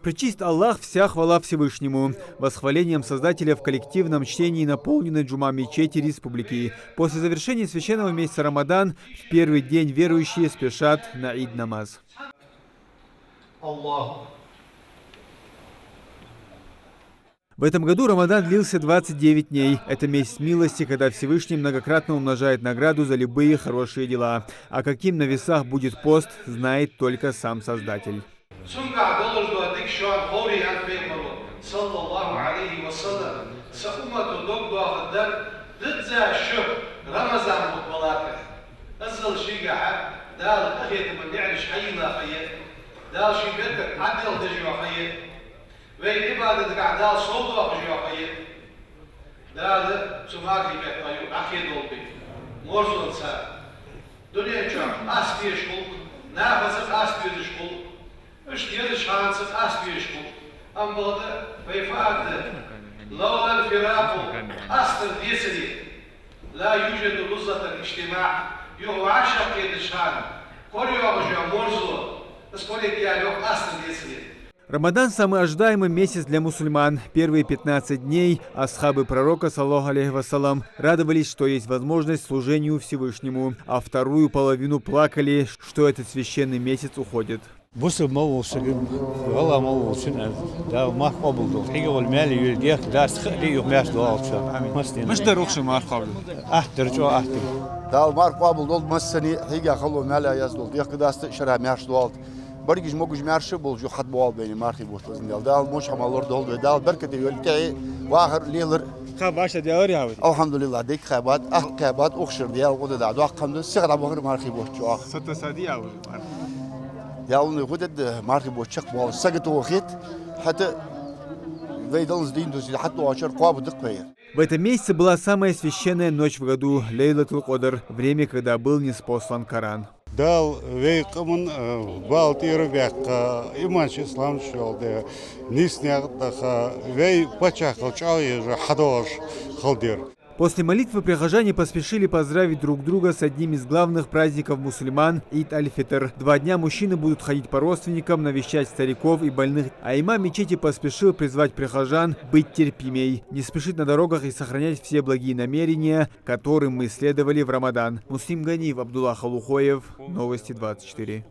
Пречист Аллах, вся хвала Всевышнему. Восхвалением Создателя в коллективном чтении наполнены джума мечети республики. После завершения священного месяца Рамадан в первый день верующие спешат на ид-намаз. В этом году Рамадан длился 29 дней. Это месяц милости, когда Всевышний многократно умножает награду за любые хорошие дела. А каким на весах будет пост, знает только сам Создатель. Ve ibadet ga'dal soldu akıcı akayı. Dağlı çumarki bekayı akid oldu. Morzulsa. Dünya çok az bir şkul. Nafası az bir şkul. Üstüye şansı az bir şkul. Ama da vefat lawla firaku asr diyesli. La yujedu luzzata ijtima. Yu'ashaq yedişan. Koruyor akıcı morzul. Сколько я лег аср дiyesli. Рамадан – самый ожидаемый месяц для мусульман. Первые 15 дней асхабы пророка, саллаху алейхи вассалам, радовались, что есть возможность служению Всевышнему, а вторую половину плакали, что этот священный месяц уходит. برجش موجش مارش بولجو حد بوال بيني مارخي بوش بزن دال دال مش حمالور دول بدال بركة يولتعي واخر ليلر خباش ديار يا ولد الحمد لله ديك خابات خابات أخشر ديال قد دعوة قمنا سقط بخير مارخي بوش جو ستة سادي يا ولد دال نقول مارخي بوش شق بوال سقط وخيت حتى ويدلز دين دوسي حتى واشر قواب دق بير. В этом месяце была самая священная ночь в году, Лейлатул Кодр, время, когда был ниспослан Коран. Дал вейкамын балтир бяка иманш ислам шолде ниснягдаха вей пачахал чауи же хадош халдир. После молитвы прихожане поспешили поздравить друг друга с одним из главных праздников мусульман – Ид аль-Фитр. 2 дня мужчины будут ходить по родственникам, навещать стариков и больных. А имам мечети поспешил призвать прихожан быть терпимей, не спешить на дорогах и сохранять все благие намерения, которым мы следовали в Рамадан. Муслим Ганиев, Абдулла Халухоев, Новости 24.